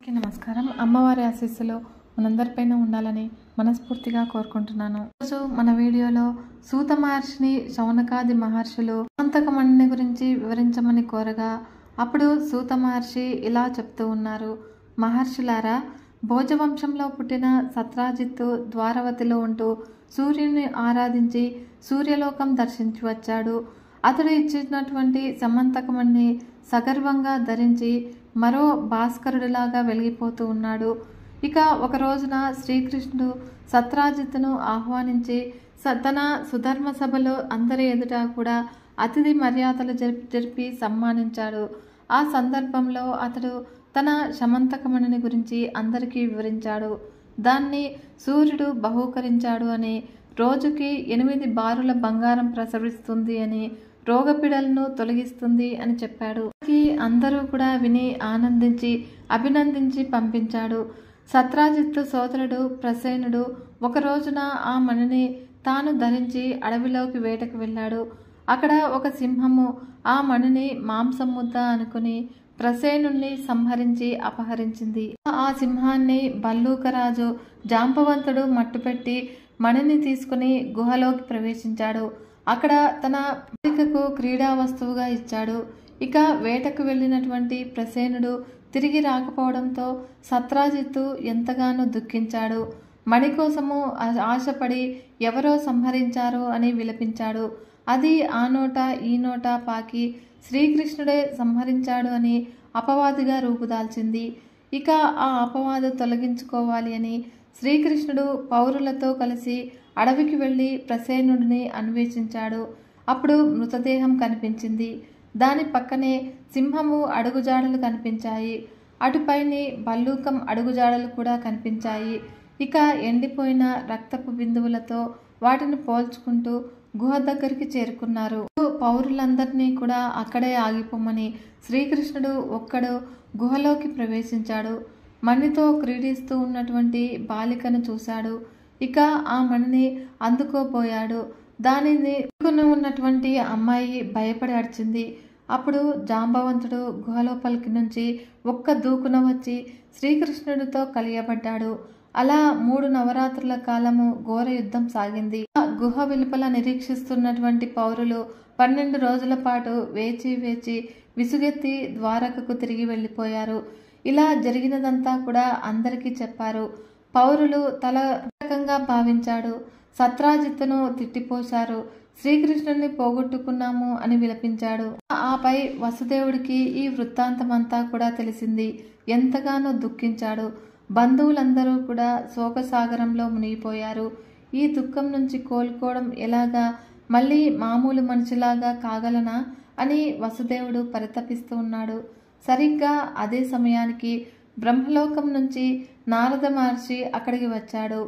నమస్కారం. అమ్మవారి ఆశీస్సులు మనందరిపైన ఉండాలని మనస్ఫూర్తిగా కోరుకుంటున్నాను. ఈరోజు మన వీడియోలో సూత మహర్షిని శౌనకాది మహర్షులు సమంతకమణిని గురించి వివరించమని కోరగా అప్పుడు సూత మహర్షి ఇలా చెప్తూ ఉన్నారు. మహర్షులారా, భోజవంశంలో పుట్టిన సత్రాజిత్తు ద్వారవతిలో ఉంటూ సూర్యుని ఆరాధించి సూర్యలోకం దర్శించి వచ్చాడు. అతడు ఇచ్చినటువంటి సమంతకమణిని సగర్వంగా ధరించి మరో భాస్కరుడిలాగా వెలిగిపోతూ ఉన్నాడు. ఇక ఒక రోజున శ్రీకృష్ణుడు సత్రాజిత్తును ఆహ్వానించి తన సుధర్మ సభలో అందరి ఎదుట కూడా అతిథి మర్యాదలు జరిపి సన్మానించాడు. ఆ సందర్భంలో అతడు తన సమంతకమణిని గురించి అందరికీ వివరించాడు. దాన్ని సూర్యుడు బహూకరించాడు అని, రోజుకి 8 బారుల బంగారం ప్రసరిస్తుంది అని, రోగపీడలను తొలగిస్తుంది అని చెప్పాడు. అందరూ కూడా విని ఆనందించి అభినందించి పంపించాడు. సత్రాజిత్తు సోదరుడు ప్రసేనుడు ఒక రోజున ఆ మణిని తాను ధరించి అడవిలోకి వేటకు వెళ్ళాడు. అక్కడ ఒక సింహము ఆ మణిని మాంసం ముద్ద అనుకుని ప్రసేనుణ్ణి సంహరించి అపహరించింది. ఆ సింహాన్ని భల్లూకరాజు జాంబవంతుడు మట్టుపెట్టి మణిని తీసుకుని గుహలోకి ప్రవేశించాడు. అక్కడ తన బాలికకు క్రీడా వస్తువుగా ఇచ్చాడు. ఇక వేటకు వెళ్ళినటువంటి ప్రసేనుడు తిరిగి రాకపోవడంతో సత్రాజిత్తు ఎంతగానో దుఃఖించాడు. మణి కోసము ఆశపడి ఎవరో సంహరించారు అని విలపించాడు. అది ఆ నోట ఈ నోట పాకి శ్రీకృష్ణుడే సంహరించాడు అని అపవాదిగా రూపుదాల్చింది. ఇక ఆ అపవాదు తొలగించుకోవాలి అని శ్రీకృష్ణుడు పౌరులతో కలిసి అడవికి వెళ్ళి ప్రసేనుడిని అన్వేషించాడు. అప్పుడు మృతదేహం కనిపించింది. దాని పక్కనే సింహము అడుగుజాడలు కనిపించాయి. అటుపైని భల్లూకం అడుగుజాడలు కూడా కనిపించాయి. ఇక ఎండిపోయిన రక్తపు బిందువులతో వాటిని పోల్చుకుంటూ గుహ దగ్గరికి చేరుకున్నారు. పౌరులందరినీ కూడా అక్కడే ఆగిపోమని శ్రీకృష్ణుడు ఒక్కడు గుహలోకి ప్రవేశించాడు. మణితో క్రీడిస్తూ ఉన్నటువంటి బాలికను చూశాడు. ఇక ఆ మణిని అందుకోబోయాడు. దానిని ఉన్నటువంటి అమ్మాయి భయపడి అడిచింది. అప్పుడు జాంబవంతుడు గుహలోపలికి నుంచి ఒక్క దూకున వచ్చి శ్రీకృష్ణుడితో కలియబడ్డాడు. అలా 3 నవరాత్రుల కాలము ఘోర యుద్ధం సాగింది. గుహ వెలుపల నిరీక్షిస్తున్నటువంటి పౌరులు 12 రోజుల పాటు వేచి వేచి విసుగెత్తి ద్వారకకు తిరిగి వెళ్ళిపోయారు. ఇలా జరిగినదంతా కూడా అందరికీ చెప్పారు. పౌరులు తల రకంగా భావించాడు. సత్రాజిత్తును తిట్టిపోశారు. శ్రీకృష్ణుడిని పోగొట్టుకున్నాము అని విలపించాడు. ఆపై వసుదేవుడికి ఈ వృత్తాంతమంతా కూడా తెలిసింది. ఎంతగానో దుఃఖించాడు. బంధువులందరూ కూడా శోకసాగరంలో మునిగిపోయారు. ఈ దుఃఖం నుంచి కోలుకోవడం ఎలాగా, మళ్ళీ మామూలు మనిషిలాగా కాగలనా అని వసుదేవుడు పరితపిస్తూ ఉన్నాడు. సరిగ్గా అదే సమయానికి బ్రహ్మలోకం నుంచి నారద మహర్షి అక్కడికి వచ్చాడు.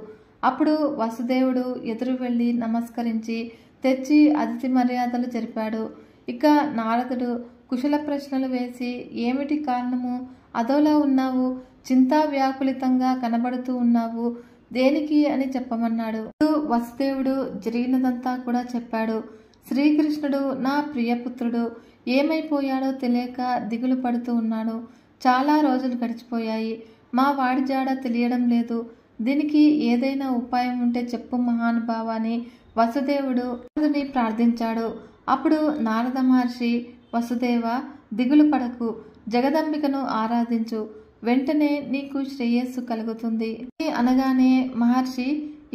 అప్పుడు వసుదేవుడు ఎదురు వెళ్ళి నమస్కరించి తెచ్చి అతిథి మర్యాదలు జరిపాడు. ఇక నారదుడు కుశల ప్రశ్నలు వేసి, ఏమిటి కారణము, అదోలా ఉన్నావు, చింతా వ్యాకులితంగా కనబడుతూ ఉన్నావు, దేనికి అని చెప్పమన్నాడు. వసుదేవుడు జరిగినదంతా కూడా చెప్పాడు. శ్రీకృష్ణుడు నా ప్రియపుత్రుడు ఏమైపోయాడో తెలియక దిగులు పడుతూ ఉన్నాడు. చాలా రోజులు గడిచిపోయాయి. మా వాడి జాడ తెలియడం లేదు. దీనికి ఏదైనా ఉపాయం ఉంటే చెప్పు మహానుభావ అని వసుదేవుడు నారదుని ప్రార్థించాడు. అప్పుడు నారద మహర్షి, వసుదేవ, దిగులు పడకు, జగదంబికను ఆరాధించు, వెంటనే నీకు శ్రేయస్సు కలుగుతుంది అనగానే మహర్షి,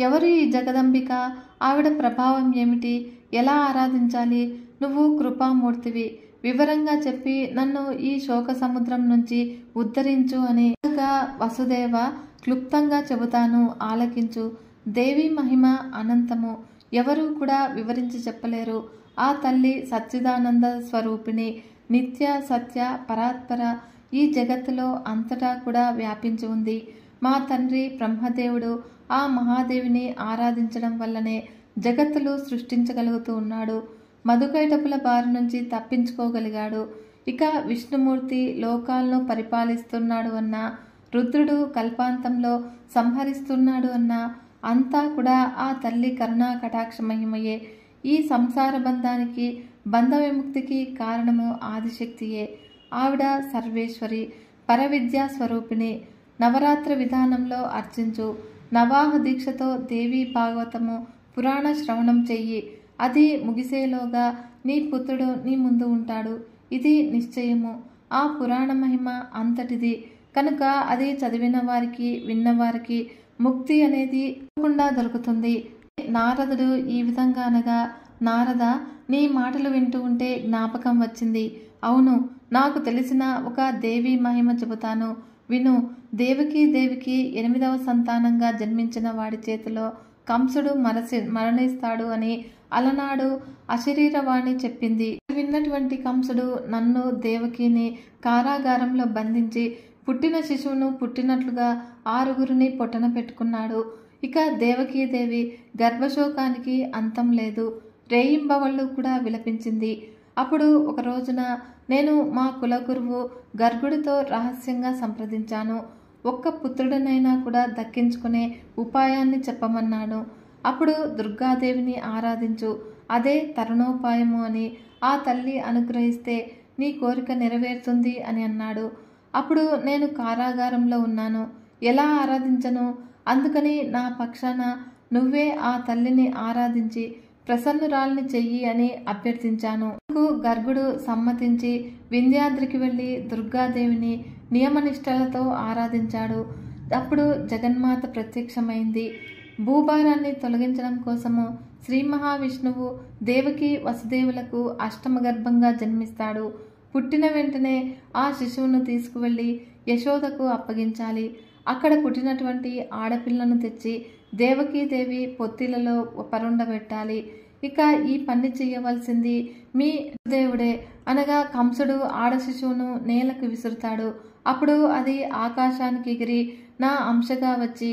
ఎవరు ఈ జగదంబిక, ఆవిడ ప్రభావం ఏమిటి, ఎలా ఆరాధించాలి, నువ్వు కృపామూర్తివి, వివరంగా చెప్పి నన్ను ఈ శోక సముద్రం నుంచి ఉద్ధరించు అని వసుదేవ, క్లుప్తంగా చెబుతాను, ఆలకించు. దేవి మహిమ అనంతము, ఎవరూ కూడా వివరించి చెప్పలేరు. ఆ తల్లి సచ్చిదానంద స్వరూపిణి, నిత్య సత్య పరాత్పర, ఈ జగత్తులో అంతటా కూడా వ్యాపించి ఉంది. మా తండ్రి బ్రహ్మదేవుడు ఆ మహాదేవిని ఆరాధించడం వల్లనే జగత్తులు సృష్టించగలుగుతూ ఉన్నాడు. మధుకైటపుల బారి నుంచి తప్పించుకోగలిగాడు. ఇక విష్ణుమూర్తి లోకాలను పరిపాలిస్తున్నాడు అన్నా, రుద్రుడు కల్పాంతంలో సంహరిస్తున్నాడు అన్నా, అంతా కూడా ఆ తల్లి కరుణా కటాక్ష మహిమయే. ఈ సంసార బంధానికి, బంధ విముక్తికి కారణము ఆదిశక్తియే. ఆవిడ సర్వేశ్వరి. పరవిద్యా స్వరూపిణి. నవరాత్రి విధానంలో అర్చించు. నవాహ దీక్షతో దేవీ భాగవతము పురాణ శ్రవణం చెయ్యి. అది ముగిసేలోగా నీ పుత్రుడు నీ ముందు ఉంటాడు. ఇది నిశ్చయము. ఆ పురాణ మహిమ అంతటిది కనుక అది చదివిన వారికి విన్నవారికి ముక్తి అనేది తప్పకుండా దొరుకుతుంది. నారదుడు ఈ విధంగా అనగా, నారద, నీ మాటలు వింటూ ఉంటే జ్ఞాపకం వచ్చింది. అవును, నాకు తెలిసిన ఒక దేవి మహిమ చెబుతాను, విను. దేవికి 8వ సంతానంగా జన్మించిన వాడి చేతిలో కంసుడు మరణిస్తాడు అని అలనాడు అశరీరవాణి చెప్పింది. విన్నటువంటి కంసుడు నన్ను దేవకిని కారాగారంలో బంధించి పుట్టిన శిశువును పుట్టినట్లుగా 6గురిని పొట్టన పెట్టుకున్నాడు. ఇక దేవకీదేవి గర్భశోకానికి అంతం లేదు. రేయింబవళ్ళు కూడా విలపించింది. అప్పుడు ఒక రోజున నేను మా కులగురువు గర్గుడితో రహస్యంగా సంప్రదించాను. ఒక్క పుత్రుడినైనా కూడా దక్కించుకునే ఉపాయాన్ని చెప్పమన్నాను. అప్పుడు దుర్గాదేవిని ఆరాధించు, అదే తరుణోపాయము అని ఆ తల్లి అనుగ్రహిస్తే నీ కోరిక నెరవేరుతుంది అని అన్నాడు. అప్పుడు నేను కారాగారంలో ఉన్నాను, ఎలా ఆరాధించను? అందుకని నా పక్షాన నువ్వే ఆ తల్లిని ఆరాధించి ప్రసన్నురాల్ని చెయ్యి అని అభ్యర్థించాను. గర్గుడు సమ్మతించి వింధ్యాద్రికి వెళ్ళి దుర్గాదేవిని నియమనిష్టలతో ఆరాధించాడు. అప్పుడు జగన్మాత ప్రత్యక్షమైంది. భూభారాన్ని తొలగించడం కోసము శ్రీ మహావిష్ణువు దేవకి వసుదేవులకు అష్టమ గర్భంగా జన్మిస్తాడు. పుట్టిన వెంటనే ఆ శిశువును తీసుకువెళ్ళి యశోదకు అప్పగించాలి. అక్కడ పుట్టినటువంటి ఆడపిల్లను తెచ్చి దేవకీదేవి పొత్తిలలో పరుండబెట్టాలి. ఇక ఈ పని చేయవలసింది మీ దేవుడే అనగా కంసుడు ఆడ శిశువును నేలకు విసురుతాడు. అప్పుడు అది ఆకాశానికి ఎగిరి నా అంశగా వచ్చి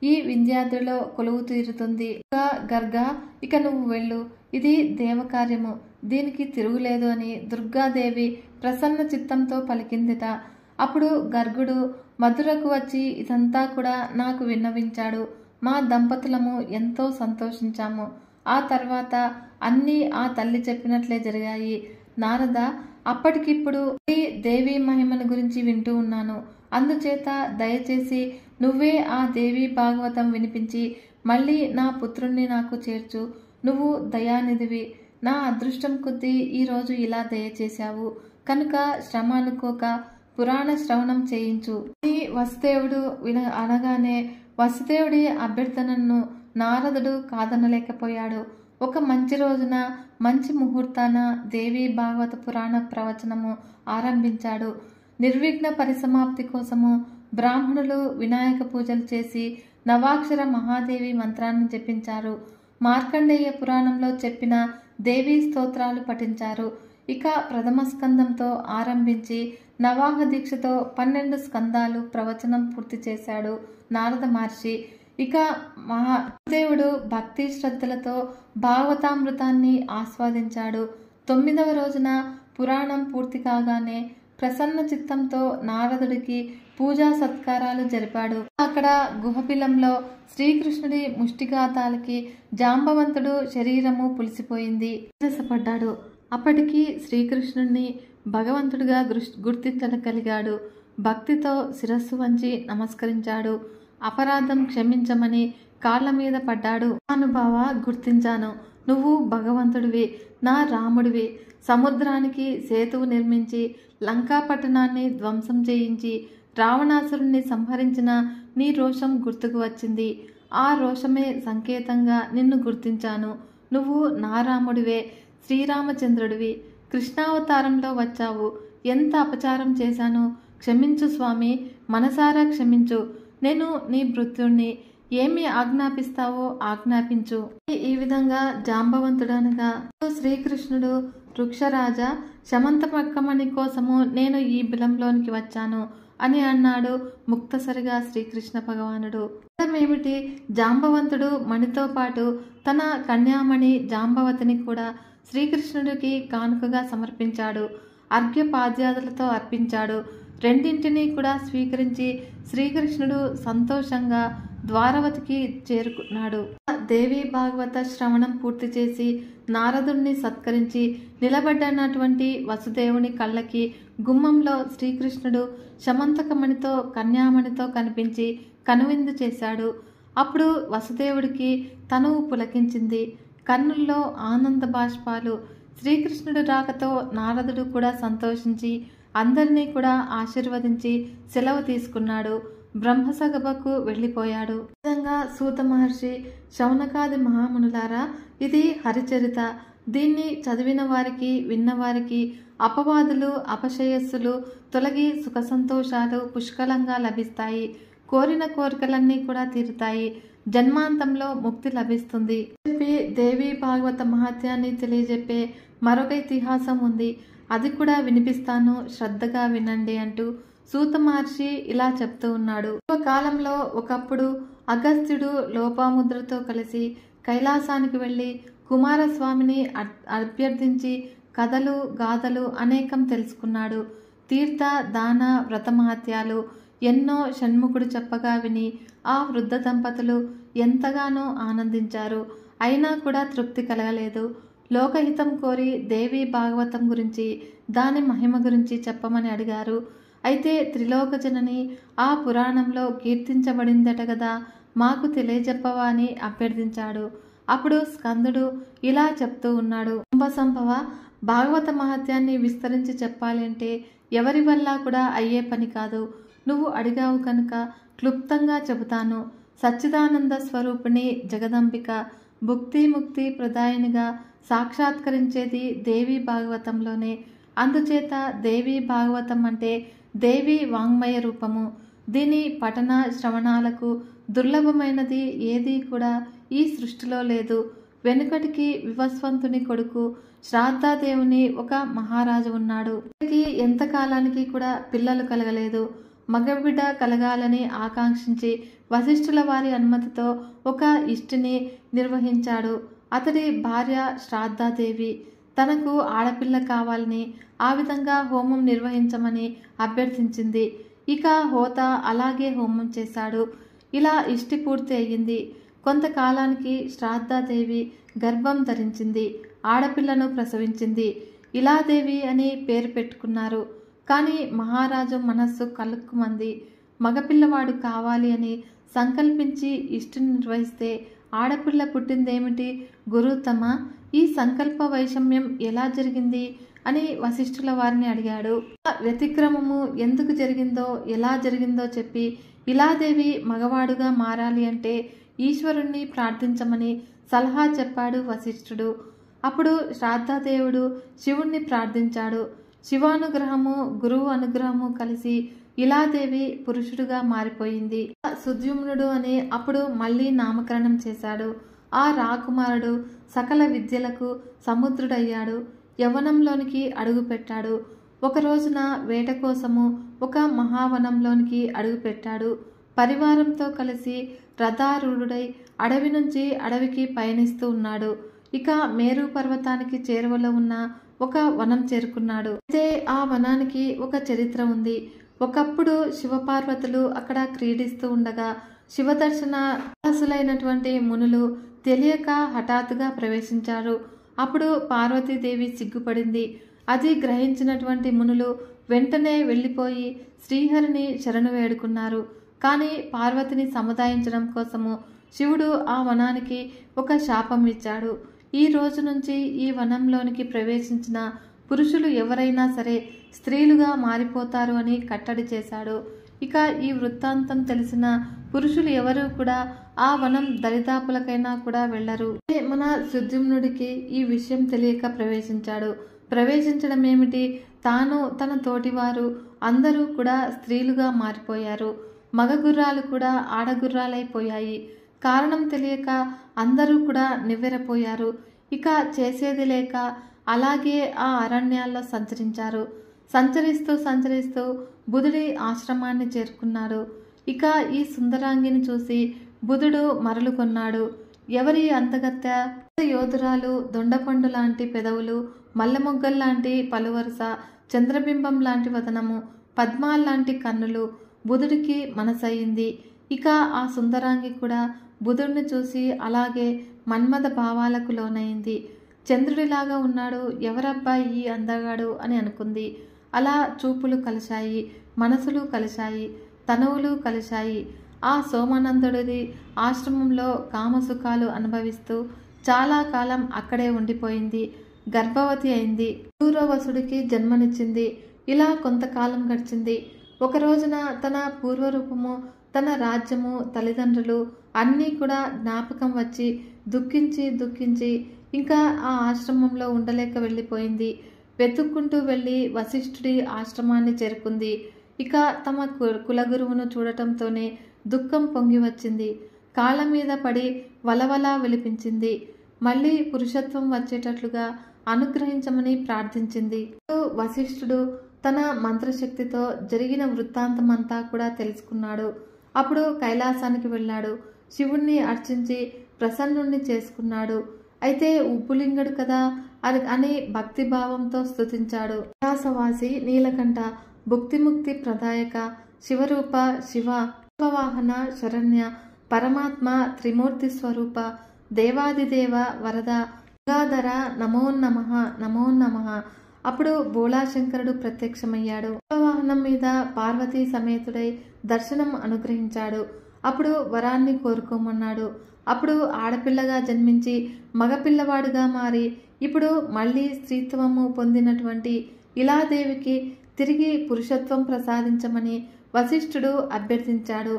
ఈ వింధ్యాద్రిలో కొలువు తీరుతుంది. గర్గ, ఇక నువ్వు వెళ్ళు, ఇది దేవకార్యము, దీనికి తిరుగులేదు అని దుర్గాదేవి ప్రసన్న చిత్తంతో పలికిందిట. అప్పుడు గర్గుడు మధురకు వచ్చి ఇదంతా కూడా నాకు విన్నవించాడు. మా దంపతులము ఎంతో సంతోషించాము. ఆ తర్వాత అన్నీ ఆ తల్లి చెప్పినట్లే జరిగాయి. నారద, అప్పటికిప్పుడు ఈ దేవీ మహిమను గురించి వింటూ ఉన్నాను. అందుచేత దయచేసి నువ్వే ఆ దేవీ భాగవతం వినిపించి మళ్ళీ నా పుత్రుణ్ణి నాకు చేర్చు. నువ్వు దయానిధివి. నా అదృష్టం కొద్దీ ఈరోజు ఇలా దయచేశావు కనుక శ్రమ అనుకోక పురాణ శ్రవణం చేయించు. వసుదేవుడు అనగానే వసుదేవుడి అభ్యర్థనను నారదుడు కాదనలేకపోయాడు. ఒక మంచి రోజున మంచి ముహూర్తాన దేవీ భాగవత పురాణ ప్రవచనము ఆరంభించాడు. నిర్విఘ్న పరిసమాప్తి కోసము బ్రాహ్మణులు వినాయక పూజలు చేసి నవాక్షర మహాదేవి మంత్రాన్ని జపించారు. మార్కండేయ పురాణంలో చెప్పిన దేవీ స్తోత్రాలు పఠించారు. ఇక ప్రథమ స్కందంతో ఆరంభించి నవాహ దీక్షతో 12 స్కందాలు ప్రవచనం పూర్తి చేశాడు నారద మహర్షి. ఇక మహాదేవుడు భక్తి శ్రద్ధలతో భాగవతామృతాన్ని ఆస్వాదించాడు. 9వ రోజున పురాణం పూర్తి కాగానే ప్రసన్న చిత్తంతో నారదుడికి పూజా సత్కారాలు జరిపాడు. అక్కడ గుహపిలంలో శ్రీకృష్ణుడి ముష్టిఘాతాలకి జాంబవంతుడు శరీరము పులిసిపోయింది. రసపడ్డాడు. అప్పటికి శ్రీకృష్ణుడిని భగవంతుడిగా గుర్తించగలిగాడు. భక్తితో శిరస్సు వంచి నమస్కరించాడు. అపరాధం క్షమించమని కాళ్ళ మీద పడ్డాడు. అనుభవ, గుర్తించాను, నువ్వు భగవంతుడివి, నా రాముడివి. సముద్రానికి సేతువు నిర్మించి లంకా పట్టణాన్ని ధ్వంసం చేయించి రావణాసురుణ్ణి సంహరించిన నీ రోషం గుర్తుకు వచ్చింది. ఆ రోషమే సంకేతంగా నిన్ను గుర్తించాను. నువ్వు నా రాముడివే, శ్రీరామచంద్రుడివి. కృష్ణావతారంలో వచ్చావు. ఎంత అపచారం చేశాను, క్షమించు స్వామి, మనసారా క్షమించు. నేను నీ భృత్యుణ్ణి, ఏమి ఆజ్ఞాపిస్తావో ఆజ్ఞాపించు. ఈ విధంగా జాంబవంతుడనగా శ్రీకృష్ణుడు, వృక్షరాజ, శమంతపక్కమణి కోసము నేను ఈ బిలంలోనికి వచ్చాను అని అన్నాడు ముక్తసరిగా శ్రీకృష్ణ భగవానుడు. అర్థమేమిటి? జాంబవంతుడు మణితో పాటు తన కన్యామణి జాంబవతిని కూడా శ్రీకృష్ణుడికి కానుకగా సమర్పించాడు. అర్ఘ్యపాద్యాదులతో అర్పించాడు. రెండింటినీ కూడా స్వీకరించి శ్రీకృష్ణుడు సంతోషంగా ద్వారవతికి చేరుకున్నాడు. దేవీ భాగవత శ్రవణం పూర్తి చేసి నారదుణ్ణి సత్కరించి నిలబడ్డనటువంటి వసుదేవుని కళ్ళకి గుమ్మంలో శ్రీకృష్ణుడు శమంతకమణితో కన్యామణితో కనిపించి కనువిందు చేశాడు. అప్పుడు వసుదేవుడికి తనువు పులకించింది, కన్నుల్లో ఆనంద బాష్పాలు. శ్రీకృష్ణుడు రాకతో నారదుడు కూడా సంతోషించి అందరినీ కూడా ఆశీర్వదించి సెలవు తీసుకున్నాడు. బ్రహ్మసభకు వెళ్ళిపోయాడు. ఈ విధంగా సూత మహర్షి, శౌనకాది మహామునులారా, ఇది హరిచరిత. దీన్ని చదివిన వారికి, విన్నవారికి అపవాదులు, అపశయస్సులు తొలగి సుఖ సంతోషాలు పుష్కలంగా లభిస్తాయి. కోరిన కోరికలన్నీ కూడా తీరుతాయి. జన్మాంతంలో ముక్తి లభిస్తుంది చెప్పి దేవి భాగవత మహాత్యాన్ని తెలియజెప్పే మరొక ఇతిహాసం ఉంది. అది కూడా వినిపిస్తాను, శ్రద్ధగా వినండి అంటూ సూత మహర్షి ఇలా చెప్తూ ఉన్నాడు. కాలంలో ఒకప్పుడు అగస్త్యుడు లోపాముద్రతో కలిసి కైలాసానికి వెళ్ళి కుమారస్వామిని అభ్యర్థించి కథలు, గాథలు అనేకం తెలుసుకున్నాడు. తీర్థ, దాన, వ్రత మహత్యాలు ఎన్నో షణ్ముఖుడు చెప్పగా విని ఆ వృద్ధ దంపతులు ఎంతగానో ఆనందించారు. అయినా కూడా తృప్తి కలగలేదు. లోకహితం కోరి దేవి భాగవతం గురించి, దాని మహిమ గురించి చెప్పమని అడిగారు. అయితే త్రిలోకజనని ఆ పురాణంలో కీర్తించబడిందట కదా, మాకు తెలియజెప్పవా అని అభ్యర్థించాడు. అప్పుడు స్కందుడు ఇలా చెప్తూ ఉన్నాడు. కుంభసంభవ, భాగవత మహత్యాన్ని విస్తరించి చెప్పాలి అంటే ఎవరి వల్ల కూడా అయ్యే పని కాదు. నువ్వు అడిగావు కనుక క్లుప్తంగా చెబుతాను. సచ్చిదానంద స్వరూపిణి జగదంబిక భుక్తి ముక్తి ప్రదాయనిగా సాక్షాత్కరించేది దేవి భాగవతంలోనే. అందుచేత దేవి భాగవతం అంటే దేవి వాంగ్మయ రూపము. దీని పఠన శ్రవణాలకు దుర్లభమైనది ఏదీ కూడా ఈ సృష్టిలో లేదు. వెనుకటికి వివస్వంతుని కొడుకు శ్రాద్ధాదేవుని ఒక మహారాజు ఉన్నాడు. ఎంతకాలానికి కూడా పిల్లలు కలగలేదు. మగబిడ్డ కలగాలని ఆకాంక్షించి వశిష్ఠుల వారి అనుమతితో ఒక ఇష్టిని నిర్వహించాడు. అతడి భార్య శ్రాద్ధాదేవి తనకు ఆడపిల్ల కావాలని, ఆ విధంగా హోమం నిర్వహించమని అభ్యర్థించింది. ఇక హోత అలాగే హోమం చేశాడు. ఇలా ఇష్టి పూర్తి అయ్యింది. కొంతకాలానికి శ్రాద్ధాదేవి గర్భం ధరించింది, ఆడపిల్లను ప్రసవించింది. ఇలాదేవి అని పేరు పెట్టుకున్నారు. కానీ మహారాజు మనస్సు కలుక్కుమంది. మగపిల్లవాడు కావాలి అని సంకల్పించి ఇష్టిని నిర్వహిస్తే ఆడపిల్ల పుట్టిందేమిటి గురుతమ? ఈ సంకల్ప వైషమ్యం ఎలా జరిగింది అని వశిష్ఠుల వారిని అడిగాడు. వ్యతిక్రమము ఎందుకు జరిగిందో, ఎలా జరిగిందో చెప్పి ఇలాదేవి మగవాడుగా మారాలి అంటే ఈశ్వరుణ్ణి ప్రార్థించమని సలహా చెప్పాడు వశిష్ఠుడు. అప్పుడు శ్రాద్ధాదేవుడు శివుణ్ణి ప్రార్థించాడు. శివానుగ్రహము, గురువు అనుగ్రహము కలిసి ఇలాదేవి పురుషుడుగా మారిపోయింది. సుద్యుమ్నుడు అని అప్పుడు మళ్ళీ నామకరణం చేశాడు. ఆ రాకుమారుడు సకల విద్యలకు సముద్రుడయ్యాడు. యవ్వనంలోనికి అడుగుపెట్టాడు. ఒక రోజున వేట కోసము ఒక మహావనంలోనికి అడుగుపెట్టాడు. పరివారంతో కలిసి రథారూఢుడై అడవి నుంచి అడవికి పయనిస్తూ ఉన్నాడు. ఇక మేరు పర్వతానికి చేరువలో ఉన్న ఒక వనం చేరుకున్నాడు. అయితే ఆ వనానికి ఒక చరిత్ర ఉంది. ఒకప్పుడు శివపార్వతులు అక్కడ క్రీడిస్తూ ఉండగా శివదర్శన అసలైనటువంటి మునులు తెలియక హఠాత్తుగా ప్రవేశించారు. అప్పుడు పార్వతీదేవి సిగ్గుపడింది. అది గ్రహించినటువంటి మునులు వెంటనే వెళ్ళిపోయి శ్రీహరిని శరణు వేడుకున్నారు. కానీ పార్వతిని సముదాయించడం కోసము శివుడు ఆ వనానికి ఒక శాపం ఇచ్చాడు. ఈ రోజు నుంచి ఈ వనంలోనికి ప్రవేశించిన పురుషులు ఎవరైనా సరే స్త్రీలుగా మారిపోతారు అని కట్టడి చేశాడు. ఇక ఈ వృత్తాంతం తెలిసిన పురుషులు ఎవరూ కూడా ఆ వనం దరిదాపులకైనా కూడా వెళ్లరు. మన సుద్యుమ్నుడికి ఈ విషయం తెలియక ప్రవేశించాడు. ప్రవేశించడం ఏమిటి, తాను తన తోటివారు అందరూ కూడా స్త్రీలుగా మారిపోయారు. మగ గుర్రాలు కూడా ఆడగుర్రాలైపోయాయి. కారణం తెలియక అందరూ కూడా నివ్వెరపోయారు. ఇక చేసేది లేక అలాగే ఆ అరణ్యాల్లో సంచరించారు. సంచరిస్తూ బుధుడి ఆశ్రమాన్ని చేరుకున్నారు. ఇక ఈ సుందరాంగిని చూసి బుధుడు మరలు కొన్నాడు. ఎవరి అంతగత్య? యోధురాలు, దొండపండు లాంటి పెదవులు, మల్లెమొగ్గల్లాంటి పలువరుస, చంద్రబింబం లాంటి వదనము, పద్మాల్లాంటి కన్నులు బుధుడికి మనసయ్యింది. ఇక ఆ సుందరాంగి కూడా బుధుడిని చూసి అలాగే మన్మథ భావాలకు లోనైంది. చంద్రుడిలాగా ఉన్నాడు, ఎవరబ్బాయి ఈ అందగాడు అని అనుకుంది. అలా చూపులు కలిశాయి, మనసులు కలిశాయి, తనువులు కలిశాయి. ఆ సోమానందుడి ఆశ్రమంలో కామసుఖాలు అనుభవిస్తూ చాలా కాలం అక్కడే ఉండిపోయింది. గర్భవతి అయింది. పూర్వవసుడికి జన్మనిచ్చింది. ఇలా కొంతకాలం గడిచింది. ఒక రోజున తన పూర్వరూపము, తన రాజ్యము, తల్లిదండ్రులు అన్నీ కూడా జ్ఞాపకం వచ్చి దుఃఖించి ఇంకా ఆ ఆశ్రమంలో ఉండలేక వెళ్ళిపోయింది. వెతుక్కుంటూ వెళ్ళి వశిష్ఠుడి ఆశ్రమాన్ని చేరుకుంది. ఇక తమ కులగురువును చూడటంతోనే దుఃఖం పొంగి వచ్చింది. కాళ్ళ మీద పడి వలవలా విలిపించింది. మళ్ళీ పురుషత్వం వచ్చేటట్లుగా అనుగ్రహించమని ప్రార్థించింది. వశిష్ఠుడు తన మంత్రశక్తితో జరిగిన వృత్తాంతమంతా కూడా తెలుసుకున్నాడు. అప్పుడు కైలాసానికి వెళ్ళాడు. శివుణ్ణి అర్చించి ప్రసన్నుణ్ణి చేసుకున్నాడు. అయితే ఉప్పులింగడు కదా అని భక్తిభావంతో స్తుతించాడు. కైలాసవాసి నీలకంఠ, భుక్తిముక్తి ప్రదాయక, శివరూప, శివ వాహన, శరణ్య, పరమాత్మ, త్రిమూర్తి స్వరూప, దేవాదిదేవ, వరద, గంగాధర, నమోన్నమః నమోన్నమః. అప్పుడు బోళాశంకరుడు ప్రత్యక్షమయ్యాడు. వాహనం మీద పార్వతీ సమేతుడై దర్శనం అనుగ్రహించాడు. అప్పుడు వరాన్ని కోరుకోమన్నాడు. అప్పుడు ఆడపిల్లగా జన్మించి మగపిల్లవాడుగా మారి ఇప్పుడు మళ్ళీ స్త్రీత్వము పొందినటువంటి ఇలాదేవికి తిరిగి పురుషత్వం ప్రసాదించమని వశిష్ఠుడు అభ్యర్థించాడు.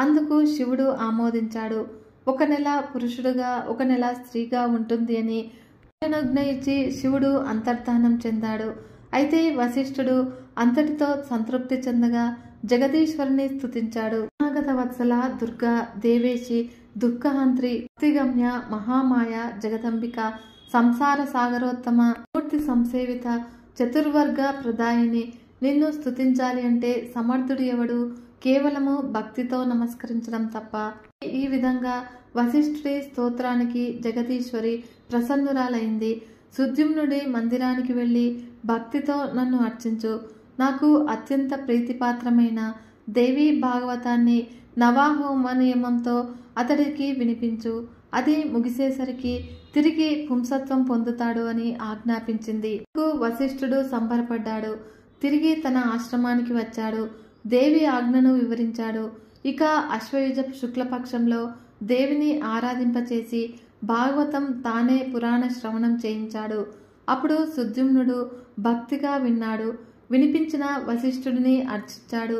అందుకు శివుడు ఆమోదించాడు. 1 నెల పురుషుడుగా 1 నెల స్త్రీగా ఉంటుంది అని అనుజ్ఞ ఇచ్చి శివుడు అంతర్ధానం చెందాడు. అయితే వశిష్ఠుడు అంతటితో సంతృప్తి చెందగా జగదీశ్వరుని స్తుతించాడు. అనాగత వత్సల, దుర్గా, దేవేశి, దుఃఖహంత్రి, భక్తిగమ్య, మహామాయ, జగదంబిక, సంసార సాగరోత్తమ, మూర్తి సంసేవిత, చతుర్వర్గ ప్రదాయిని, నిన్ను స్తుతించాలి అంటే సమర్థుడు ఎవడు? కేవలము భక్తితో నమస్కరించడం తప్ప. ఈ విధంగా వశిష్ఠుడి స్తోత్రానికి జగదీశ్వరి ప్రసన్నురాలైంది. సుద్యుమ్నుడి మందిరానికి వెళ్ళి భక్తితో నన్ను అర్చించు. నాకు అత్యంత ప్రీతిపాత్రమైన దేవీ భాగవతాన్ని నవాహోమ నియమంతో అతడికి వినిపించు. అది ముగిసేసరికి తిరిగి పుంసత్వం పొందుతాడు అని ఆజ్ఞాపించింది. వశిష్ఠుడు సంబరపడ్డాడు. తిరిగి తన ఆశ్రమానికి వచ్చాడు. దేవి ఆజ్ఞను వివరించాడు. ఇక అశ్వయుజ శుక్లపక్షంలో దేవిని ఆరాధింపచేసి భాగవతం తానే పురాణ శ్రవణం చేయించాడు. అప్పుడు సుద్యుమ్నుడు భక్తిగా విన్నాడు. వినిపించిన వశిష్ఠుడిని అర్చించాడు.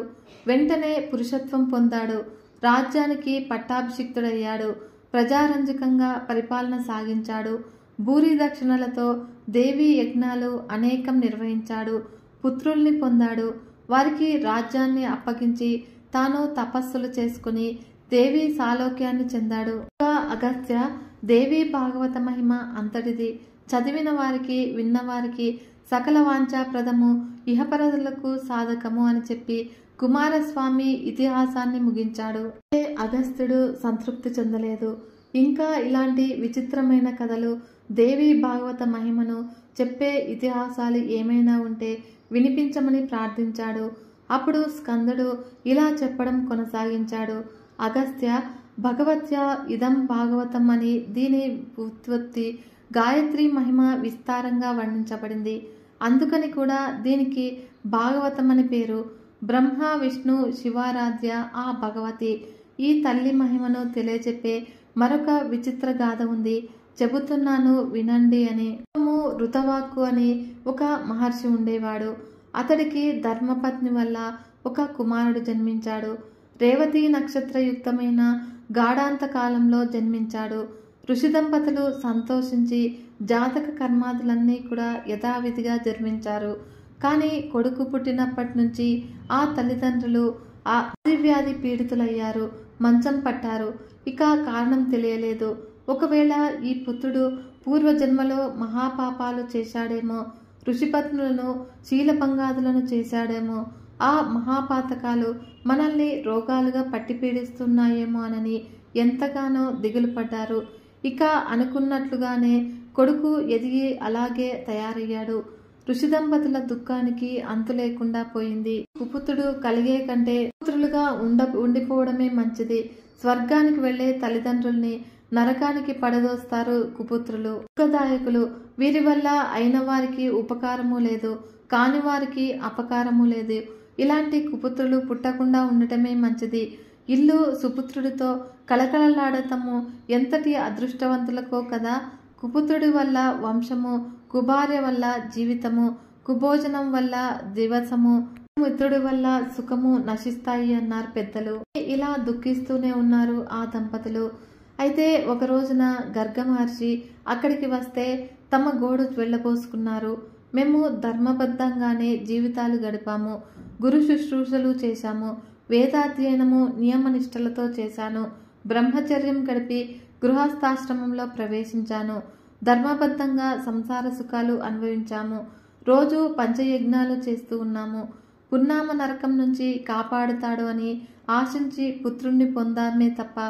వెంటనే పురుషత్వం పొందాడు. రాజ్యానికి పట్టాభిషిక్తుడయ్యాడు. ప్రజారంజకంగా పరిపాలన సాగించాడు. భూరి దక్షిణలతో దేవి యజ్ఞాలు అనేకం నిర్వహించాడు. పుత్రుల్ని పొందాడు. వారికి రాజ్యాన్ని అప్పగించి తాను తపస్సులు చేసుకుని దేవి సాలోక్యాన్ని చెందాడు. అగస్త్య, దేవి భాగవత మహిమ అంతటిది. చదివిన వారికి, విన్నవారికి సకల వాంఛాప్రదము, ఇహపరదులకు సాధకము అని చెప్పి కుమారస్వామి ఇతిహాసాన్ని ముగించాడు. అగస్త్యుడు సంతృప్తి చెందలేదు. ఇంకా ఇలాంటి విచిత్రమైన కథలు, దేవి భాగవత మహిమను చెప్పే ఇతిహాసాలు ఏమైనా ఉంటే వినిపించమని ప్రార్థించాడు. అప్పుడు స్కందుడు ఇలా చెప్పడం కొనసాగించాడు. అగస్త్య, భగవత్య ఇదం భాగవతం అని దీని ఉత్పత్తి, గాయత్రి మహిమ విస్తారంగా వర్ణించబడింది. అందుకని కూడా దీనికి భాగవతం అని పేరు. బ్రహ్మ, విష్ణు, శివారాధ్య ఆ భగవతి. ఈ తల్లి మహిమను తెలియజెప్పే మరొక విచిత్ర గాథ ఉంది. చెబుతున్నాను వినండి అని. ఋతవాక్కు అని ఒక మహర్షి ఉండేవాడు. అతడికి ధర్మపత్ని వల్ల ఒక కుమారుడు జన్మించాడు. రేవతి నక్షత్రయుక్తమైన గాఢాంత కాలంలో జన్మించాడు. ఋషి దంపతులు సంతోషించి జాతక కర్మాదులన్నీ కూడా యథావిధిగా జరిపించారు. కానీ కొడుకు పుట్టినప్పటి నుంచి ఆ తల్లిదండ్రులు ఆ వ్యాధి పీడితులయ్యారు. మంచం పట్టారు. ఇక కారణం తెలియలేదు. ఒకవేళ ఈ పుత్రుడు పూర్వజన్మలో మహాపాపాలు చేశాడేమో, ఋషిపత్నులను శీలభంగాదులను చేశాడేమో, ఆ మహాపాతకాలు మనల్ని రోగాలుగా పట్టి పీడిస్తున్నాయేమో అని ఎంతగానో దిగులు పడ్డారు. ఇక అనుకున్నట్లుగానే కొడుకు ఎదిగి అలాగే తయారయ్యాడు. ఋషి దంపతుల దుఃఖానికి అంతు లేకుండా పోయింది. కుపుత్రుడు కలిగే కంటే పుత్రులుగా ఉండిపోవడమే మంచిది. స్వర్గానికి వెళ్లే తల్లిదండ్రుల్ని నరకానికి పడదోస్తారు కుపుత్రులు. దుఃఖదాయకులు. వీరి వల్ల అయిన వారికి ఉపకారము లేదు. కాని వారికి అపకారము లేదు. ఇలాంటి కుపుత్రులు పుట్టకుండా ఉండటమే మంచిది. ఇల్లు సుపుత్రుడితో కళకళలాడటము ఎంతటి అదృష్టవంతులకో కదా. కుపుత్రుడి వల్ల వంశము, కుభార్య వల్ల జీవితము, కుభోజనం వల్ల దివసము, మిత్రుడి వల్ల సుఖము నశిస్తాయి అన్నారు పెద్దలు. ఇలా దుఃఖిస్తూనే ఉన్నారు ఆ దంపతులు. అయితే ఒక రోజున గర్గ మహర్షి అక్కడికి వస్తే తమ గోడు వెళ్ళబోసుకున్నారు. మేము ధర్మబద్ధంగానే జీవితాలు గడిపాము, గురు శుశ్రూషలు చేశాము, వేదాధ్యయనము నియమనిష్టలతో చేశాను, బ్రహ్మచర్యం గడిపి గృహస్థాశ్రమంలో ప్రవేశించాను, ధర్మబద్ధంగా సంసార సుఖాలు అనుభవించాము, రోజు పంచయజ్ఞాలు చేస్తూ ఉన్నాము. పున్నామ నరకం నుంచి కాపాడుతాడు అని ఆశించి పుత్రుణ్ణి పొందామే తప్ప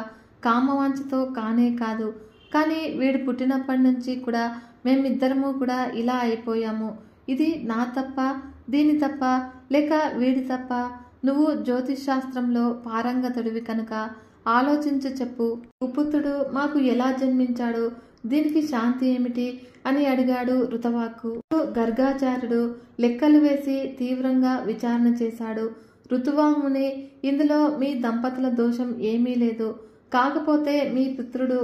కామవాంఛతో కానే కాదు. కానీ వీడు పుట్టినప్పటి నుంచి కూడా మేమిద్దరము కూడా ఇలా అయిపోయాము. ఇది నా తప్ప, దీని తప్ప, లేక వీడి తప్ప? నువ్వు జ్యోతిష్ శాస్త్రంలో పారంగతుడివి కనుక ఆలోచించి చెప్పు. కుపుత్రుడు మాకు ఎలా జన్మించాడు, దీనికి శాంతి ఏమిటి అని అడిగాడు ఋతవాక్కు. గర్గాచార్యుడు లెక్కలు వేసి తీవ్రంగా విచారణ చేశాడు. ఋతువాముని, ఇందులో మీ దంపతుల దోషం ఏమీ లేదు. కాకపోతే మీ పుత్రుడు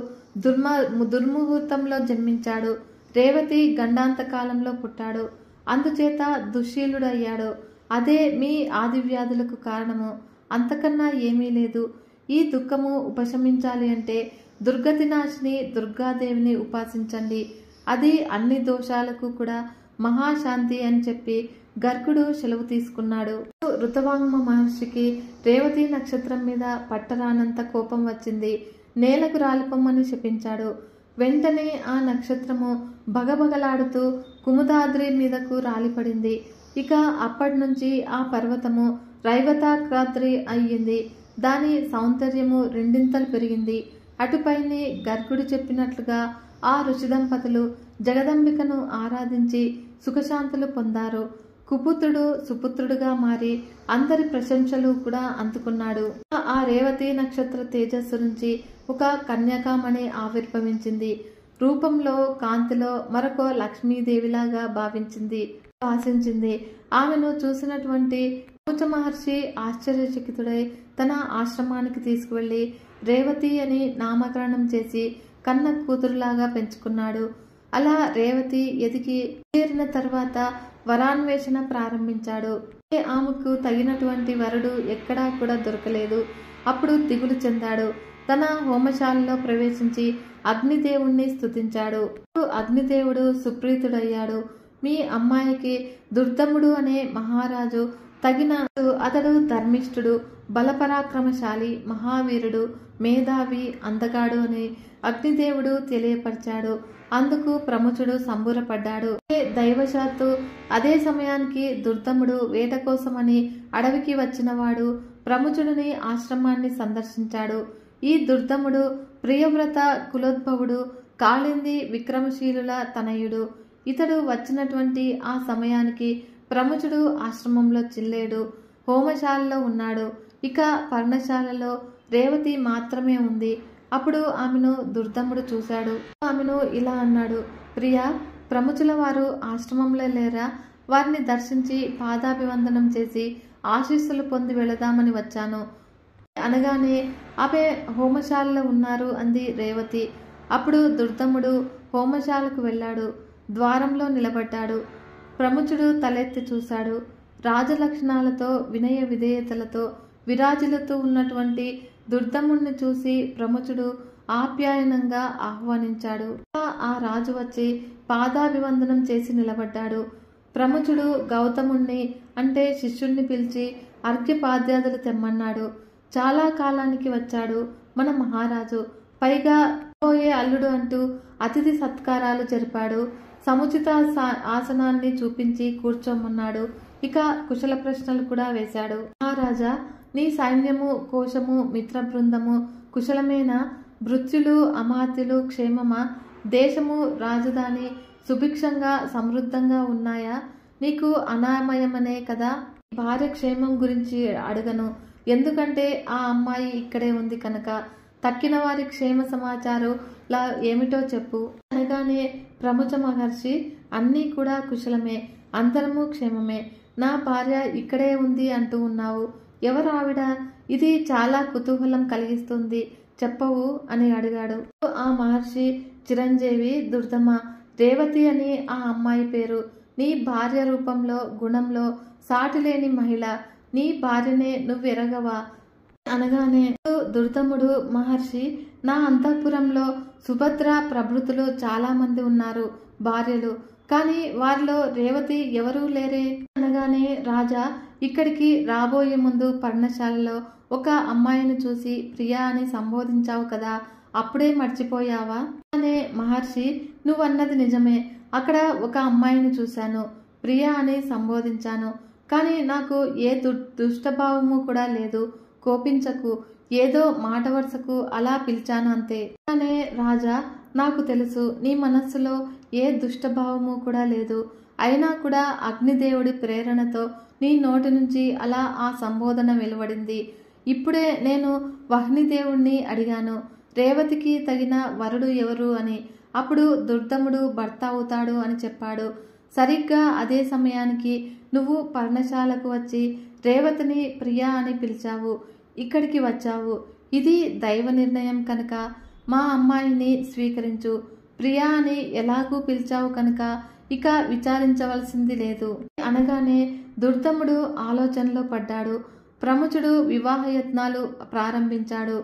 దుర్ముహూర్తంలో జన్మించాడు. రేవతి గండాంతకాలంలో పుట్టాడు. అందుచేత దుశ్శీలుడయ్యాడు. అదే మీ ఆదివ్యాధులకు కారణము. అంతకన్నా ఏమీ లేదు. ఈ దుఃఖము ఉపశమించాలి అంటే దుర్గతినాశిని దుర్గాదేవిని ఉపాసించండి. అది అన్ని దోషాలకు కూడా మహాశాంతి అని చెప్పి గర్గుడు సెలవు తీసుకున్నాడు. ఋతవాంగ మహర్షికి రేవతి నక్షత్రం మీద పట్టరానంత కోపం వచ్చింది. నేలకు రాలిపోమ్మని శపించాడు. వెంటనే ఆ నక్షత్రము బగబగలాడుతూ కుముదాద్రి మీదకు రాలిపడింది. ఇక అప్పటి నుంచి ఆ పర్వతము రైవతాక్రాద్రి అయ్యింది. దాని సౌందర్యము రెండింతలు పెరిగింది. అటుపైనే గర్గుడు చెప్పినట్లుగా ఆ ఋషి దంపతులు జగదంబికను ఆరాధించి సుఖశాంతులు పొందారు. కుపుత్రుడు సుపుత్రుడుగా మారి అందరి ప్రశంసలు కూడా అందుకున్నాడు. ఆ రేవతి నక్షత్ర తేజస్సు నుంచి ఒక కన్యకామణి ఆవిర్భవించింది. రూపంలో, కాంతిలో మరొక లక్ష్మీదేవిలాగా భావించింది. ఆమెను చూసినటువంటి పూజ మహర్షి ఆశ్చర్యచకితుడై తన ఆశ్రమానికి తీసుకువెళ్లి రేవతి అని నామకరణం చేసి కన్న కూతురులాగా పెంచుకున్నాడు. అలా రేవతి ఎదిగి చేరిన తర్వాత వరాన్వేషణ ప్రారంభించాడు. ఆమెకు తగినటువంటి వరుడు ఎక్కడా కూడా దొరకలేదు. అప్పుడు దిగులు చెందాడు. తన హోమశాలలో ప్రవేశించి అగ్నిదేవుణ్ణి స్తుతించాడు. అగ్నిదేవుడు సుప్రీతుడయ్యాడు. మీ అమ్మాయికి దుర్దముడు అనే మహారాజు తగిన. అతడు ధర్మిష్ఠుడు, బలపరాక్రమశాలి, మహావీరుడు, మేధావి, అందగాడు అని అగ్నిదేవుడు తెలియపరిచాడు. అందుకు ప్రముచుడు సంబూరపడ్డాడు. దైవశాత్తు అదే సమయానికి దుర్దముడు వేట కోసమని అడవికి వచ్చినవాడు ప్రముచుడిని ఆశ్రమాన్ని సందర్శించాడు. ఈ దుర్దముడు ప్రియవ్రత కులోద్భవుడు, కాళింది విక్రమశీలుల తనయుడు. ఇతడు వచ్చినటువంటి ఆ సమయానికి ప్రముచుడు ఆశ్రమంలో చిల్లేడు, హోమశాలలో ఉన్నాడు. ఇక పర్ణశాలలో రేవతి మాత్రమే ఉంది. అప్పుడు ఆమెను దుర్దముడు చూశాడు. ఆమెను ఇలా అన్నాడు, ప్రియా, ప్రముచుల వారు ఆశ్రమంలో లేరా? వారిని దర్శించి పాదాభివందనం చేసి ఆశీస్సులు పొంది వెళదామని వచ్చాను అనగానే ఆమె హోమశాలలో ఉన్నారు అంది రేవతి. అప్పుడు దుర్దముడు హోమశాలకు వెళ్ళాడు. ద్వారంలో నిలబడ్డాడు. ప్రముచుడు తలెత్తి చూశాడు. రాజలక్షణాలతో వినయ విధేయతలతో విరాజిల్లుతూ ఉన్నటువంటి దుర్దముణ్ణి చూసి ప్రముచుడు ఆప్యాయనంగా ఆహ్వానించాడు. ఆ రాజు వచ్చి పాదాభివందనం చేసి నిలబడ్డాడు. ప్రముచుడు గౌతముణ్ణి అంటే శిష్యుణ్ణి పిలిచి అర్ఘ్యపాద్యాదులు తెమ్మన్నాడు. చాలా కాలానికి వచ్చాడు మన మహారాజు. పైగా పోయే అల్లుడు అంటూ అతిథి సత్కారాలు జరిపాడు. సముచిత ఆసనాన్ని చూపించి కూర్చోమన్నాడు. ఇక కుశల ప్రశ్నలు కూడా వేశాడు. మహారాజా, నీ సైన్యము, కోశము, మిత్ర బృందము కుశలమేనా? భృత్యులు, అమాత్యులు క్షేమమా? దేశము, రాజధాని సుభిక్షంగా సమృద్ధంగా ఉన్నాయా? నీకు అనామయమనే కదా. భార్య క్షేమం గురించి అడగను, ఎందుకంటే ఆ అమ్మాయి ఇక్కడే ఉంది కనుక. తక్కిన వారి క్షేమ సమాచారంలా ఏమిటో చెప్పు అనగానే ప్రముచ మహర్షి, అన్నీ కూడా కుశలమే. అందరము క్షేమమే. నా భార్య ఇక్కడే ఉంది అంటూ ఉన్నావు. ఎవరు ఆవిడ? ఇది చాలా కుతూహలం కలిగిస్తుంది, చెప్పవు అని అడిగాడు. ఆ మహర్షి చిరంజీవి దుర్దమ, రేవతి అని ఆ అమ్మాయి పేరు. నీ భార్య రూపంలో గుణంలో సాటిలేని మహిళ. నీ భార్యనే నువ్వెరగవా అనగానే దుర్దముడు, మహర్షి, నా అంతఃపురంలో సుభద్ర ప్రభృతులు చాలా మంది ఉన్నారు భార్యలు, కానీ వారిలో రేవతి ఎవరూ లేరే అనగానే రాజా, ఇక్కడికి రాబోయే ముందు పర్ణశాలలో ఒక అమ్మాయిని చూసి ప్రియా అని సంబోధించావు కదా, అప్పుడే మర్చిపోయావా అనే మహర్షి, నువ్వన్నది నిజమే. అక్కడ ఒక అమ్మాయిని చూశాను, ప్రియా అని సంబోధించాను. కానీ నాకు ఏ దుష్టభావము కూడా లేదు. కోపించకు, ఏదో మాట వరుసకు అలా పిలిచాను అంతే అనే రాజా, నాకు తెలుసు నీ మనస్సులో ఏ దుష్టభావము కూడా లేదు. అయినా కూడా అగ్నిదేవుడి ప్రేరణతో నీ నోటి నుంచి అలా ఆ సంబోధన వెలువడింది. ఇప్పుడే నేను వహ్నిదేవుణ్ణి అడిగాను, రేవతికి తగిన వరుడు ఎవరు అని. అప్పుడు దుర్దముడు భర్త అవుతాడు అని చెప్పాడు. సరిగ్గా అదే సమయానికి నువ్వు పర్ణశాలకు వచ్చి రేవతిని ప్రియా అని పిలిచావు, ఇక్కడికి వచ్చావు. ఇది దైవ నిర్ణయం కనుక మా అమ్మాయిని స్వీకరించు. ప్రియా అని ఎలాగూ పిలిచావు కనుక ఇక విచారించవలసింది లేదు అనగానే దుర్దముడు ఆలోచనలో పడ్డాడు. ప్రముచుడు వివాహయత్నాలు ప్రారంభించాడు.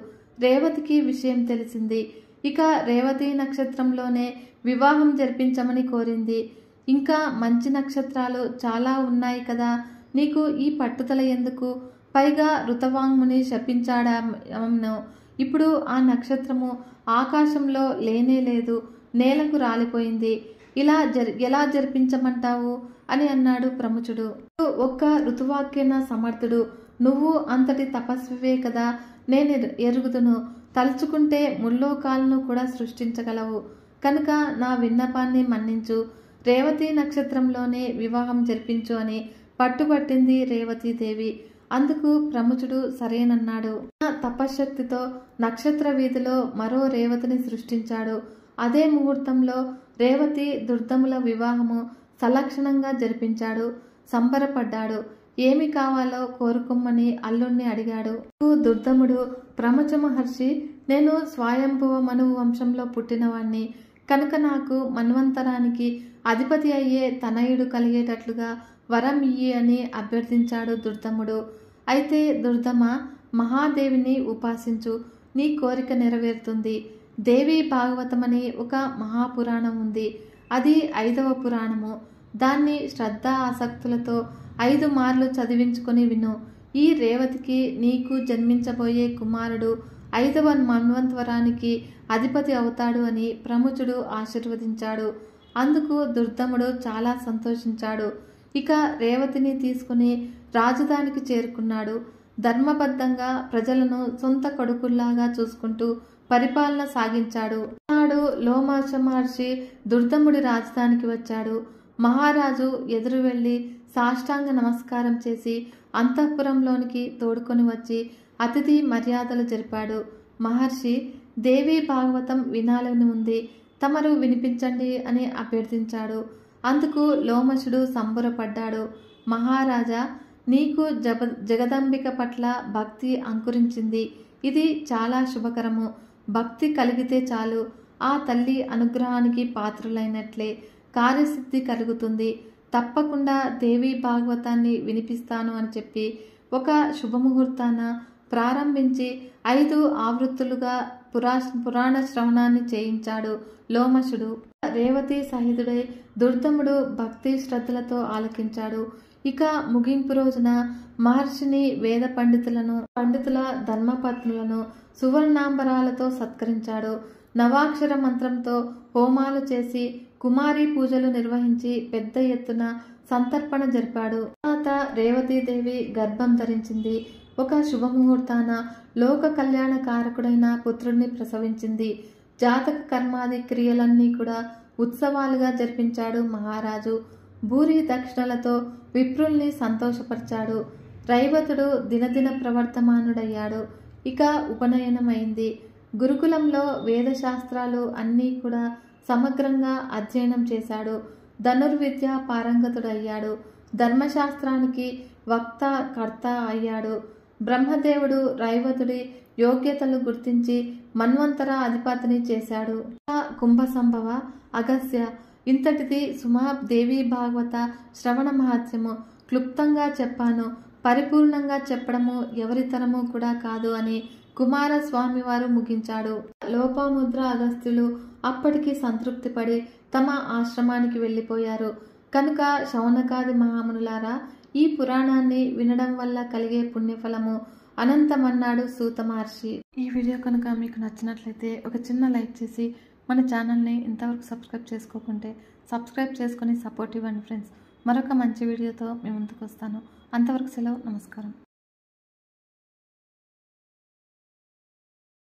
రేవతికి విషయం తెలిసింది. ఇక రేవతి నక్షత్రంలోనే వివాహం జరిపించమని కోరింది. ఇంకా మంచి నక్షత్రాలు చాలా ఉన్నాయి కదా, నీకు ఈ పట్టుదల ఎందుకు? పైగా ఋతవాంగ్ముని శపించాడను. ఇప్పుడు ఆ నక్షత్రము ఆకాశంలో లేనే లేదు, నేలకు రాలిపోయింది. ఎలా జరిపించమంటావు అని అన్నాడు ప్రముచుడు. ఒక్క ఋతువాక్యన సమర్థుడు, నువ్వు అంతటి తపస్వివే కదా, నేను ఎరుగుదును. తలుచుకుంటే ముల్లోకాలను కూడా సృష్టించగలవు కనుక నా విన్నపాన్ని మన్నించు. రేవతి నక్షత్రంలోనే వివాహం జరిపించు అని పట్టుబట్టింది రేవతీదేవి. అందుకు ప్రముచుడు సరేనన్నాడు. తపశ్శక్తితో నక్షత్ర వీధిలో మరో రేవతిని సృష్టించాడు. అదే ముహూర్తంలో రేవతి దుర్దముల వివాహము సలక్షణంగా జరిపించాడు. సంబరపడ్డాడు. ఏమి కావాలో కోరుకోమని అల్లుణ్ణి అడిగాడు. దుర్దముడు, ప్రముచ మహర్షి, నేను స్వయంభువ మనువు వంశంలో పుట్టినవాణ్ణి కనుక నాకు మన్వంతరానికి అధిపతి అయ్యే తనయుడు కలిగేటట్లుగా వరం ఇయ్యి అని అభ్యర్థించాడు దుర్దముడు. అయితే దుర్దమ, మహాదేవిని ఉపాసించు, నీ కోరిక నెరవేరుతుంది. దేవి భాగవతమని ఒక మహాపురాణం ఉంది. అది 5వ పురాణము. దాన్ని శ్రద్ధ ఆసక్తులతో 5 మార్లు చదివించుకొని విను. ఈ రేవతికి నీకు జన్మించబోయే కుమారుడు 5వ మన్వంతరానికి అధిపతి అవుతాడు అని ప్రముచుడు ఆశీర్వదించాడు. అందుకు దుర్దముడు చాలా సంతోషించాడు. ఇక రేవతిని తీసుకుని రాజధానికి చేరుకున్నాడు. ధర్మబద్ధంగా ప్రజలను సొంత కొడుకుల్లాగా చూసుకుంటూ పరిపాలన సాగించాడు. నాడు లోమాశ మహర్షి దుర్దముడి రాజధానికి వచ్చాడు. మహారాజు ఎదురు వెళ్లి సాష్టాంగ నమస్కారం చేసి అంతఃపురంలోనికి తోడుకొని వచ్చి అతిథి మర్యాదలు జరిపాడు. మహర్షి, దేవి భాగవతం వినాలని ఉంది, తమరు వినిపించండి అని అభ్యర్థించాడు. అందుకు లోమశుడు సంబరపడ్డాడు. మహారాజా, నీకు జగదంబిక పట్ల భక్తి అంకురించింది. ఇది చాలా శుభకరము. భక్తి కలిగితే చాలు, ఆ తల్లి అనుగ్రహానికి పాత్రులైనట్లే. కార్యసిద్ధి కలుగుతుంది. తప్పకుండా దేవి భాగవతాన్ని వినిపిస్తాను అని చెప్పి ఒక శుభముహూర్తాన ప్రారంభించి 5 ఆవృత్తులుగా పురాణ శ్రవణాన్ని చేయించాడు లోమశుడు. రేవతి సహితుడై దుర్దముడు భక్తి శ్రద్ధలతో ఆలకించాడు. ఇక ముగింపు రోజున మహర్షిని వేద పండితుల ధర్మపత్నులను సువర్ణాంబరాలతో సత్కరించాడు. నవాక్షర మంత్రంతో హోమాలు చేసి కుమారి పూజలు నిర్వహించి పెద్ద ఎత్తున సంతర్పణ జరిపాడు. తర్వాత రేవతీదేవి గర్భం ధరించింది. ఒక శుభముహూర్తాన లోక కళ్యాణ కారకుడైన పుత్రుడిని ప్రసవించింది. జాతక కర్మాది క్రియలన్నీ కూడా ఉత్సవాలుగా జరిపించాడు మహారాజు. భూరి దక్షిణలతో విప్రుల్ని సంతోషపరిచాడు. రైవతుడు దినదిన ప్రవర్తమానుడయ్యాడు. ఇక ఉపనయనమైంది. గురుకులంలో వేదశాస్త్రాలు అన్నీ కూడా సమగ్రంగా అధ్యయనం చేశాడు. ధనుర్విద్య పారంగతుడయ్యాడు. ధర్మశాస్త్రానికి వక్త కర్త అయ్యాడు. బ్రహ్మదేవుడు రైవతుడి యోగ్యతలు గుర్తించి మన్వంతర అధిపతిని చేశాడు. కుంభసంభవ అగస్య ఇంతటిది సుమా దేవి భాగవత శ్రవణ మహత్యము. క్లుప్తంగా చెప్పాను, పరిపూర్ణంగా చెప్పడము ఎవరితరము కూడా కాదు అని కుమారస్వామి వారు ముగించాడు. లోపాముద్ర అగస్త్యులు అప్పటికి సంతృప్తి పడి తమ ఆశ్రమానికి వెళ్ళిపోయారు. కనుక శౌనకాది మహామునులారా, ఈ పురాణాన్ని వినడం వల్ల కలిగే పుణ్యఫలము అనంతమన్నాడు సూత మహర్షి. ఈ వీడియో కనుక మీకు నచ్చినట్లయితే ఒక చిన్న లైక్ చేసి మన ఛానల్ని ఇంతవరకు సబ్స్క్రైబ్ చేసుకోకుంటే సబ్స్క్రైబ్ చేసుకొని సపోర్ట్ ఇవ్వండి ఫ్రెండ్స్. మరొక మంచి వీడియోతో మీ ముందుకు వస్తాను. అంతవరకు సెలవు, నమస్కారం.